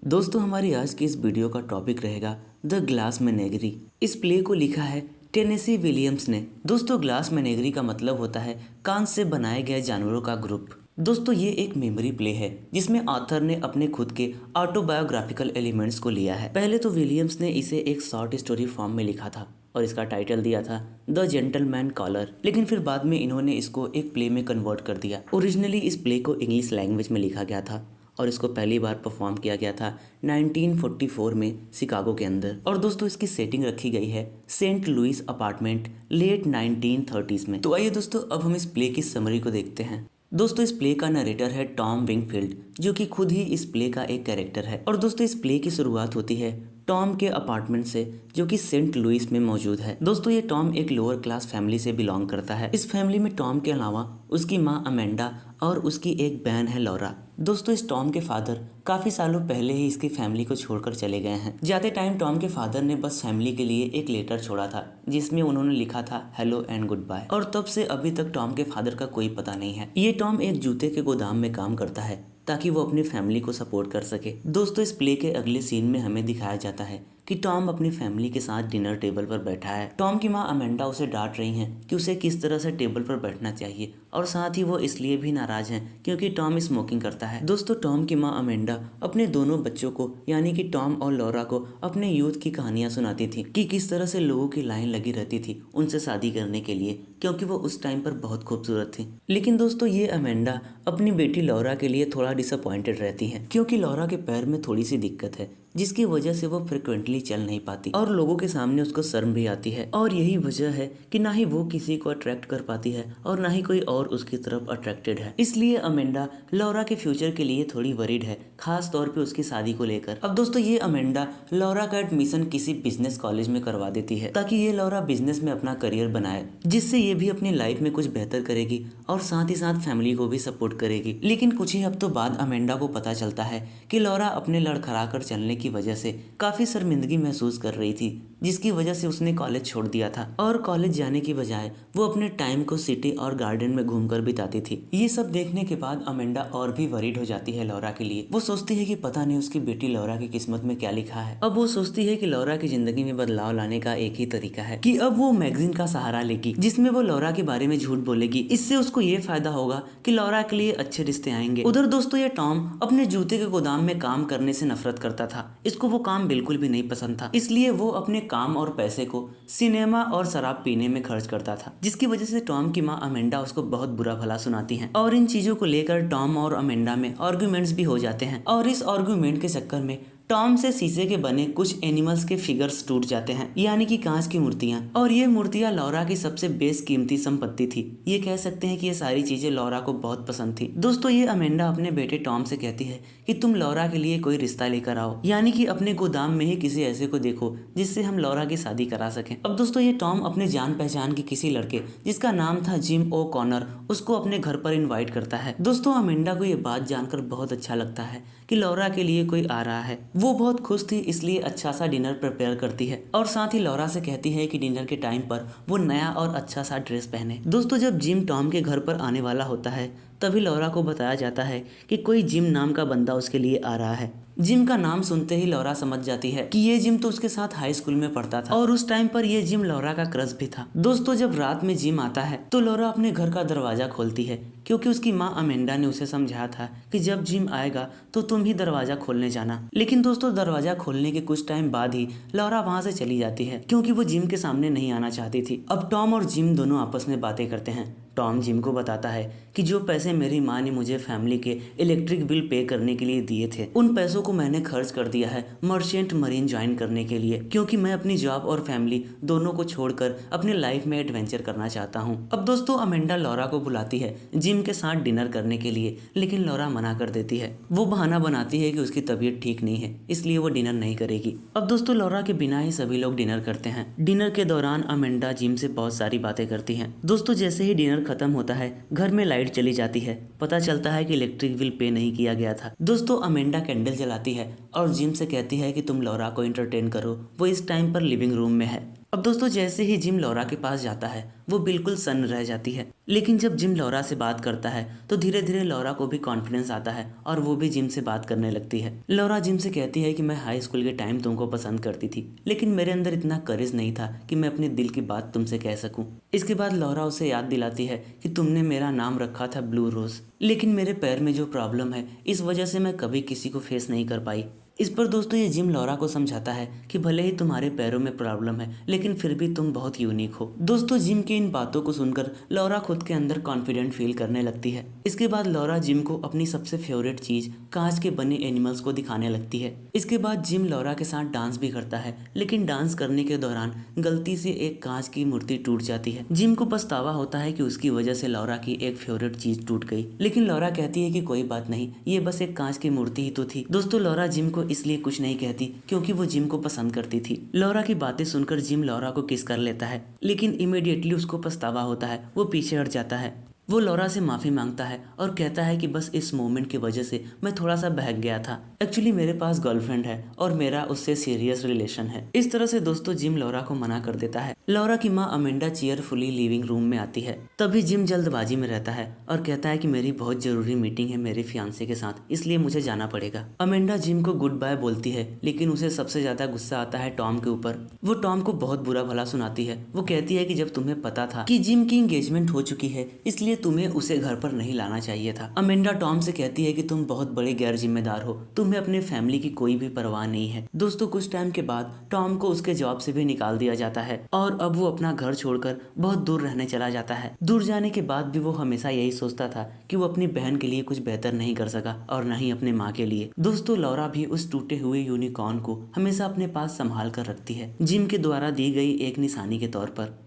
दोस्तों हमारी आज की इस वीडियो का टॉपिक रहेगा द ग्लास मेनेगरी। इस प्ले को लिखा है टेनेसी विलियम्स ने। दोस्तों ग्लास मेनेगरी का मतलब होता है कांच से बनाए गए जानवरों का ग्रुप। दोस्तों ये एक मेमोरी प्ले है जिसमें ऑथर ने अपने खुद के ऑटोबायोग्राफिकल एलिमेंट्स को लिया है। पहले तो विलियम्स ने इसे एक शॉर्ट स्टोरी फॉर्म में लिखा था और इसका टाइटल दिया था द जेंटलमैन कॉलर, लेकिन फिर बाद में इन्होंने इसको एक प्ले में कन्वर्ट कर दिया। ओरिजिनली इस प्ले को इंग्लिश लैंग्वेज में लिखा गया था और इसको पहली बार परफॉर्म किया गया था 1944 में शिकागो के अंदर। और दोस्तों इसकी सेटिंग रखी गई है Saint Louis apartment late 1930s में। तो आइए दोस्तों अब हम इस प्ले की समरी को देखते हैं। दोस्तों इस प्ले का नरेटर है टॉम विंगफील्ड, जो कि खुद ही इस प्ले का एक कैरेक्टर है। और दोस्तों इस प्ले की शुरुआत होती है टॉम के अपार्टमेंट से, जो कि सेंट लुइस में मौजूद है। दोस्तों ये टॉम एक लोअर क्लास फैमिली से बिलोंग करता है। इस फैमिली में टॉम के अलावा उसकी माँ अमेंडा और उसकी एक बहन है लॉरा। दोस्तों इस टॉम के फादर काफी सालों पहले ही इसकी फैमिली को छोड़कर चले गए हैं। जाते टाइम टॉम के फादर ने बस फैमिली के लिए एक लेटर छोड़ा था जिसमें उन्होंने लिखा था हेलो एंड गुड बाय। और तब से अभी तक टॉम के फादर का कोई पता नहीं है। ये टॉम एक जूते के गोदाम में काम करता है ताकि वो अपनी फैमिली को सपोर्ट कर सके। दोस्तों इस प्ले के अगले सीन में हमें दिखाया जाता है कि टॉम अपनी फैमिली के साथ डिनर टेबल पर बैठा है। टॉम की माँ अमेंडा उसे डांट रही हैं कि उसे किस तरह से टेबल पर बैठना चाहिए, और साथ ही वो इसलिए भी नाराज हैं क्योंकि टॉम स्मोकिंग करता है। दोस्तों टॉम की माँ अमेंडा अपने दोनों बच्चों को यानी कि टॉम और लॉरा को अपने यूथ की कहानियां सुनाती थी कि किस तरह से लोगों की लाइन लगी रहती थी उनसे शादी करने के लिए, क्योंकि वो उस टाइम पर बहुत खूबसूरत थी। लेकिन दोस्तों ये अमेंडा अपनी बेटी लॉरा के लिए थोड़ा डिसअपॉइंटेड रहती है क्योंकि लॉरा के पैर में थोड़ी सी दिक्कत है, जिसकी वजह से वो फ्रिक्वेंटली चल नहीं पाती और लोगों के सामने उसको शर्म भी आती है। और यही वजह है कि ना ही वो किसी को अट्रैक्ट कर पाती है और ना ही कोई और उसकी तरफ अट्रैक्टेड है। इसलिए अमेंडा लॉरा के फ्यूचर के लिए थोड़ी वरीड है, खास तौर पे उसकी शादी को लेकर। अब दोस्तों ये अमेंडा लॉरा का एडमिशन किसी बिजनेस कॉलेज में करवा देती है ताकि ये लॉरा बिजनेस में अपना करियर बनाए, जिससे ये भी अपनी लाइफ में कुछ बेहतर करेगी और साथ ही साथ फैमिली को भी सपोर्ट करेगी। लेकिन कुछ ही हफ्तों बाद अमेंडा को पता चलता है कि लॉरा अपने लड़खड़ा कर चलने की वजह से काफी शर्मिंदगी महसूस कर रही थी, जिसकी वजह से उसने कॉलेज छोड़ दिया था और कॉलेज जाने की बजाय वो अपने टाइम को सिटी और गार्डन में घूमकर बिताती थी। ये सब देखने के बाद अमेंडा और भी वरीड हो जाती है लॉरा के लिए। वो सोचती है कि पता नहीं उसकी बेटी लॉरा की किस्मत में क्या लिखा है। अब वो सोचती है कि लॉरा की जिंदगी में बदलाव लाने का एक ही तरीका है कि अब वो मैगजीन का सहारा लेगी जिसमें वो लॉरा के बारे में झूठ बोलेगी। इससे उसको ये फायदा होगा कि लॉरा के लिए अच्छे रिश्ते आएंगे। उधर दोस्तों ये टॉम अपने जूते के गोदाम में काम करने से नफरत करता था। इसको वो काम बिल्कुल भी नहीं पसंद था, इसलिए वो अपने काम और पैसे को सिनेमा और शराब पीने में खर्च करता था, जिसकी वजह से टॉम की माँ अमेंडा उसको बहुत बुरा भला सुनाती हैं। और इन चीजों को लेकर टॉम और अमेंडा में आर्गुमेंट्स भी हो जाते हैं और इस आर्गुमेंट के चक्कर में टॉम से शीशे के बने कुछ एनिमल्स के फिगर्स टूट जाते हैं, यानी कि कांच की मूर्तियां। और ये मूर्तियां लॉरा की सबसे बेशकीमती संपत्ति थी। ये कह सकते हैं कि ये सारी चीजें लॉरा को बहुत पसंद थी। दोस्तों ये अमेंडा अपने बेटे टॉम से कहती है कि तुम लॉरा के लिए कोई रिश्ता लेकर आओ, यानी कि अपने गोदाम में ही किसी ऐसे को देखो जिससे हम लॉरा की शादी करा सकें। अब दोस्तों ये टॉम अपने जान पहचान के किसी लड़के जिसका नाम था जिम ओ कॉनर उसको अपने घर पर इन्वाइट करता है। दोस्तों अमेंडा को ये बात जानकर बहुत अच्छा लगता है कि लॉरा के लिए कोई आ रहा है। वो बहुत खुश थी, इसलिए अच्छा सा डिनर प्रिपेयर करती है और साथ ही लॉरा से कहती है कि डिनर के टाइम पर वो नया और अच्छा सा ड्रेस पहने। दोस्तों जब जिम टॉम के घर पर आने वाला होता है तभी लॉरा को बताया जाता है कि कोई जिम नाम का बंदा उसके लिए आ रहा है। जिम का नाम सुनते ही लॉरा समझ जाती है कि ये जिम तो उसके साथ हाई स्कूल में पढ़ता था और उस टाइम पर ये जिम लॉरा का क्रश भी था। दोस्तों जब रात में जिम आता है तो लॉरा अपने घर का दरवाजा खोलती है क्योंकि उसकी माँ अमेंडा ने उसे समझाया था कि जब जिम आएगा तो तुम ही दरवाजा खोलने जाना। लेकिन दोस्तों दरवाजा खोलने के कुछ टाइम बाद ही लॉरा वहाँ से चली जाती है क्योंकि वो जिम के सामने नहीं आना चाहती थी। अब टॉम और जिम दोनों आपस में बातें करते हैं। टॉम जिम को बताता है कि जो पैसे मेरी माँ ने मुझे फैमिली के इलेक्ट्रिक बिल पे करने के लिए दिए थे उन पैसों को मैंने खर्च कर दिया है मर्चेंट मरीन ज्वाइन करने के लिए, क्योंकि मैं अपनी जॉब और फैमिली दोनों को छोड़कर अपने लाइफ में एडवेंचर करना चाहता हूँ। अब दोस्तों अमेंडा लॉरा को बुलाती है जिम के साथ डिनर करने के लिए, लेकिन लॉरा मना कर देती है। वो बहाना बनाती है कि उसकी तबीयत ठीक नहीं है इसलिए वो डिनर नहीं करेगी। अब दोस्तों लॉरा के बिना ही सभी लोग डिनर करते हैं। डिनर के दौरान अमेंडा जिम से बहुत सारी बातें करती हैं। दोस्तों जैसे ही डिनर खत्म होता है घर में लाइट चली जाती है। पता चलता है कि इलेक्ट्रिक बिल पे नहीं किया गया था। दोस्तों अमेंडा कैंडल जलाती है और जिम से कहती है कि तुम लॉरा को एंटरटेन करो, वो इस टाइम पर लिविंग रूम में है। अब दोस्तों जैसे ही जिम लौरा के पास जाता है वो बिल्कुल सन्न रह जाती है, लेकिन जब जिम लौरा से बात करता है तो धीरे धीरे लौरा को भी कॉन्फिडेंस आता है और वो भी जिम से बात करने लगती है। लौरा जिम से कहती है कि मैं हाई स्कूल के टाइम तुमको पसंद करती थी, लेकिन मेरे अंदर इतना करेज नहीं था कि मैं अपने दिल की बात तुमसे कह सकूं। इसके बाद लौरा उसे याद दिलाती है कि तुमने मेरा नाम रखा था ब्लू रोज, लेकिन मेरे पैर में जो प्रॉब्लम है इस वजह से मैं कभी किसी को फेस नहीं कर पाई। इस पर दोस्तों ये जिम लौरा को समझाता है कि भले ही तुम्हारे पैरों में प्रॉब्लम है लेकिन फिर भी तुम बहुत यूनिक हो। दोस्तों जिम की इन बातों को सुनकर लौरा खुद के अंदर कॉन्फिडेंट फील करने लगती है। इसके बाद लौरा जिम को अपनी सबसे फेवरेट चीज कांच के बने एनिमल्स को दिखाने लगती है। इसके बाद जिम लौरा के साथ डांस भी करता है, लेकिन डांस करने के दौरान गलती से एक कांच की मूर्ति टूट जाती है। जिम को पछतावा होता है कि उसकी वजह से लौरा की एक फेवरेट चीज टूट गई, लेकिन लौरा कहती है कि कोई बात नहीं, ये बस एक कांच की मूर्ति ही तो थी। दोस्तों लौरा जिम को इसलिए कुछ नहीं कहती क्योंकि वो जिम को पसंद करती थी। लौरा की बातें सुनकर जिम लौरा को किस कर लेता है, लेकिन इमीडिएटली उसको पछतावा होता है, वो पीछे हट जाता है। वो लौरा से माफी मांगता है और कहता है कि बस इस मोमेंट की वजह से मैं थोड़ा सा बहक गया था। एक्चुअली मेरे पास गर्लफ्रेंड है और मेरा उससे सीरियस रिलेशन है। इस तरह से दोस्तों जिम लौरा को मना कर देता है। लौरा की माँ अमेंडा चीयरफुली लिविंग रूम में आती है। तभी जिम जल्दबाजी में रहता है और कहता है कि मेरी बहुत जरूरी मीटिंग है मेरे फियांसे के साथ, इसलिए मुझे जाना पड़ेगा। अमेंडा जिम को गुड बाय बोलती है, लेकिन उसे सबसे ज्यादा गुस्सा आता है टॉम के ऊपर। वो टॉम को बहुत बुरा भला सुनाती है। वो कहती है कि जब तुम्हें पता था कि जिम की एंगेजमेंट हो चुकी है इसलिए तुम्हें उसे घर पर नहीं लाना चाहिए था। अमेंडा टॉम से कहती है कि तुम बहुत बड़े गैर जिम्मेदार हो, तुम्हें अपने फैमिली की कोई भी परवाह नहीं है। दोस्तों कुछ टाइम के बाद टॉम को उसके जॉब से भी निकाल दिया जाता है और अब वो अपना घर छोड़कर बहुत दूर रहने चला जाता है। दूर जाने के बाद भी वो हमेशा यही सोचता था कि वो अपनी बहन के लिए कुछ बेहतर नहीं कर सका और न ही अपने माँ के लिए। दोस्तों लौरा भी उस टूटे हुए यूनिकॉर्न को हमेशा अपने पास संभाल कर रखती है, जिम के द्वारा दी गई एक निशानी के तौर पर।